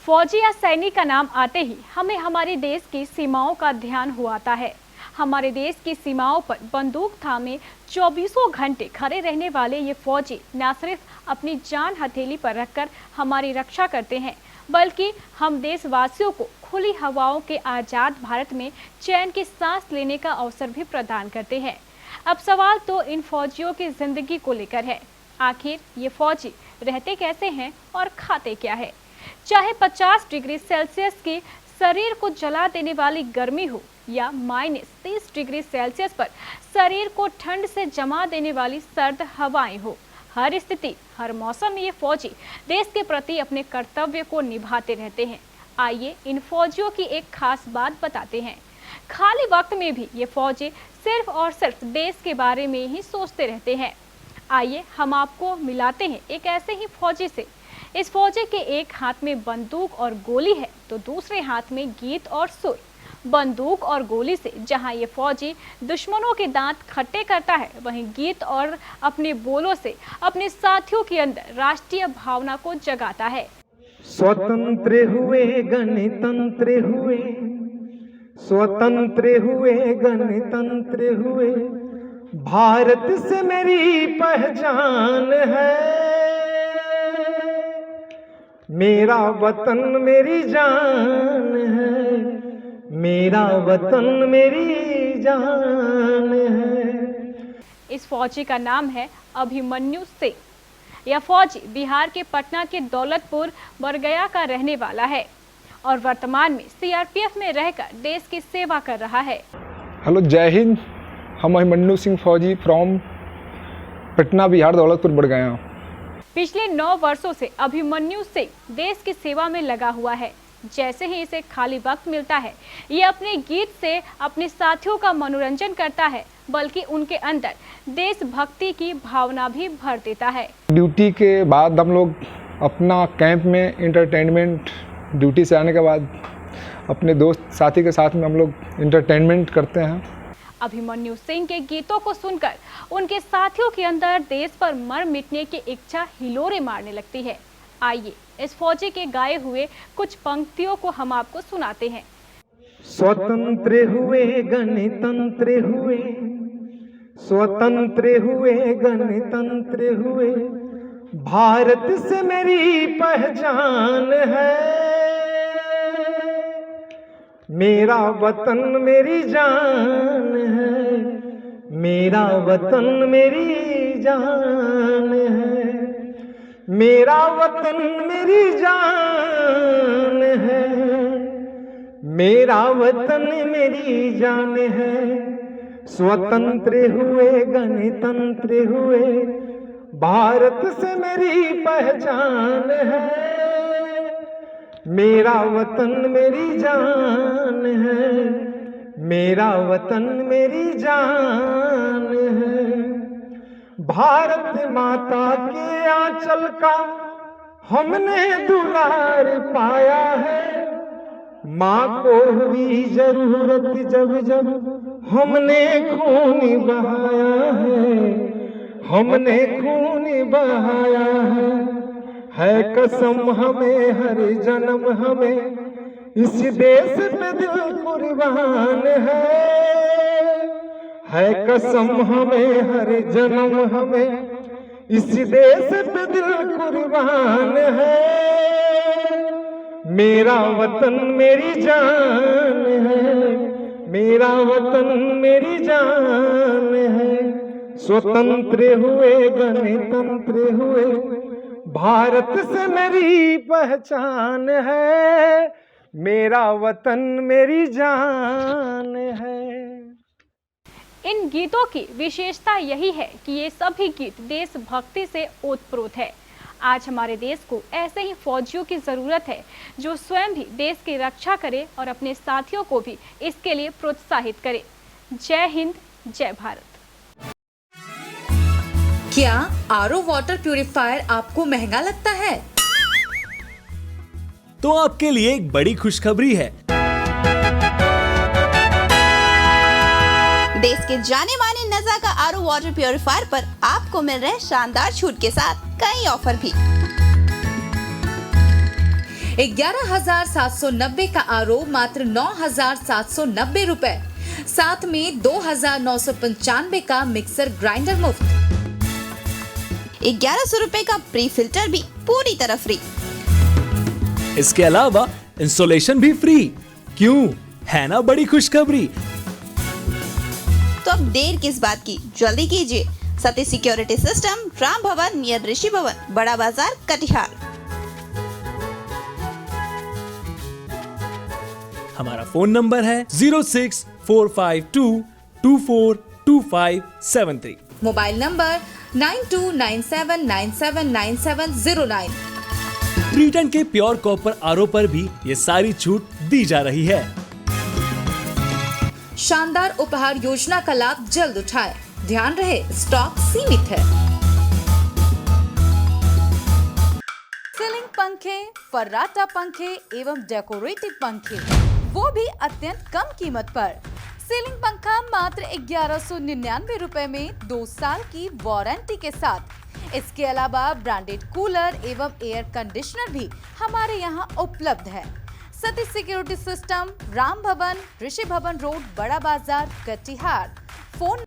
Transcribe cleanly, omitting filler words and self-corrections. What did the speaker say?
फौजी या सैनिक का नाम आते ही हमें हमारे देश की सीमाओं का ध्यान हो आता है। हमारे देश की सीमाओं पर बंदूक थामे चौबीसों घंटे खड़े रहने वाले ये फौजी न सिर्फ अपनी जान हथेली पर रखकर हमारी रक्षा करते हैं, बल्कि हम देशवासियों को खुली हवाओं के आज़ाद भारत में चैन की सांस लेने का अवसर भी प्रदान करते हैं। अब सवाल तो इन फौजियों की जिंदगी को लेकर है। आखिर ये फौजी रहते कैसे हैं और खाते क्या है? चाहे 50 डिग्री सेल्सियस की शरीर को जला देने वाली गर्मी हो या -30 डिग्री सेल्सियस पर शरीर को ठंड से जमा देने वाली सर्द हवाएं हो, हर स्थिति हर मौसम में ये फौजी देश के प्रति अपने कर्तव्य को निभाते रहते हैं। आइए इन फौजियों की एक खास बात बताते हैं। खाली वक्त में भी ये फौजी सिर्फ और सिर्फ देश के बारे में ही सोचते रहते हैं। आइए हम आपको मिलाते हैं एक ऐसे ही फौजी से। इस फौजी के एक हाथ में बंदूक और गोली है तो दूसरे हाथ में गीत और सुर। बंदूक और गोली से जहां ये फौजी दुश्मनों के दांत खट्टे करता है, वहीं गीत और अपने बोलों से अपने साथियों के अंदर राष्ट्रीय भावना को जगाता है। स्वतंत्र हुए गणतंत्र हुए, स्वतंत्र हुए गणतंत्र हुए, भारत से मेरी पहचान है, मेरा वतन मेरी जान है, मेरा वतन मेरी जान है। इस फौजी का नाम है अभिमन्यु सिंह। यह फौजी बिहार के पटना के दौलतपुर बरगया का रहने वाला है और वर्तमान में सीआरपीएफ में रहकर देश की सेवा कर रहा है। हेलो, जय हिंद। हम अभिमन्यु सिंह फौजी फ्रॉम पटना बिहार दौलतपुर बरगया। पिछले 9 वर्षों से अभिमन्यु सिंह देश की सेवा में लगा हुआ है। जैसे ही इसे खाली वक्त मिलता है, ये अपने गीत से अपने साथियों का मनोरंजन करता है, बल्कि उनके अंदर देशभक्ति की भावना भी भर देता है। ड्यूटी के बाद हम लोग अपना कैंप में इंटरटेनमेंट, ड्यूटी से आने के बाद अपने दोस्त साथी के साथ में हम लोग इंटरटेनमेंट करते हैं। अभिमन्यु सिंह के गीतों को सुनकर उनके साथियों के अंदर देश पर मर मिटने की इच्छा हिलोरे मारने लगती है। आइए इस फौजी के गाए हुए कुछ पंक्तियों को हम आपको सुनाते हैं। स्वतंत्र हुए गणतंत्र हुए, स्वतंत्र हुए गणतंत्र हुए, भारत से मेरी पहचान है, मेरा वतन मेरी जान है, मेरा वतन मेरी जान है, मेरा वतन मेरी जान है, मेरा वतन मेरी जान है। स्वतंत्र हुए गणतंत्र हुए, भारत से मेरी पहचान है, मेरा वतन मेरी जान है, मेरा वतन मेरी जान है। भारत माता के आंचल का हमने दुलार पाया है, माँ को हुई जरूरत जब जब हमने खून बहाया है, हमने खून बहाया है कसम हमें हर जन्म हमें इस देश पे दिल कुर्बान है कसम हमें हर जन्म हमें इस देश पे दिल कुर्बान है, मेरा वतन मेरी जान है, मेरा वतन मेरी जान है। स्वतंत्र हुए गणतंत्र हुए, भारत से मेरी पहचान है, मेरा वतन मेरी जान है। इन गीतों की विशेषता यही है कि ये सभी गीत देशभक्ति से ओतप्रोत है। आज हमारे देश को ऐसे ही फौजियों की जरूरत है जो स्वयं भी देश की रक्षा करे और अपने साथियों को भी इसके लिए प्रोत्साहित करे। जय हिंद, जय भारत। क्या आरओ वाटर प्यूरिफायर आपको महंगा लगता है? तो आपके लिए एक बड़ी खुशखबरी है। देश के जाने माने नज़ा का आरओ वाटर प्यूरिफायर पर आपको मिल रहे शानदार छूट के साथ कई ऑफर भी। 11,790 का आरओ मात्र 9,790 रुपए। साथ में 2,995 का मिक्सर ग्राइंडर मुफ्त। 1100 रुपए का प्री फिल्टर भी पूरी तरह फ्री। इसके अलावा इंस्टॉलेशन भी फ्री। क्यों, है ना बड़ी खुशखबरी। तो अब देर किस बात की, जल्दी कीजिए। सतीश सिक्योरिटी सिस्टम, राम भवन नियर ऋषि भवन, बड़ा बाजार, कटिहार। हमारा फोन नंबर है 064522425573। Mobile number 9297979709। ब्रिटन के प्योर कॉपर आरओ पर भी ये सारी छूट दी जा रही है। शानदार उपहार योजना का लाभ जल्द उठाएं। ध्यान रहे, स्टॉक सीमित है। सीलिंग पंखे, फर्राटा पंखे एवं डेकोरेटिव पंखे, वो भी अत्यंत कम कीमत पर। सीलिंग पंखा मात्र 1199 रुपए में 2 साल की वारंटी के साथ। इसके अलावा ब्रांडेड कूलर एवं एयर कंडीशनर भी हमारे यहाँ उपलब्ध है। सतीश सिक्योरिटी सिस्टम, राम भवन, ऋषि भवन रोड, बड़ा बाजार, कटिहार। फोन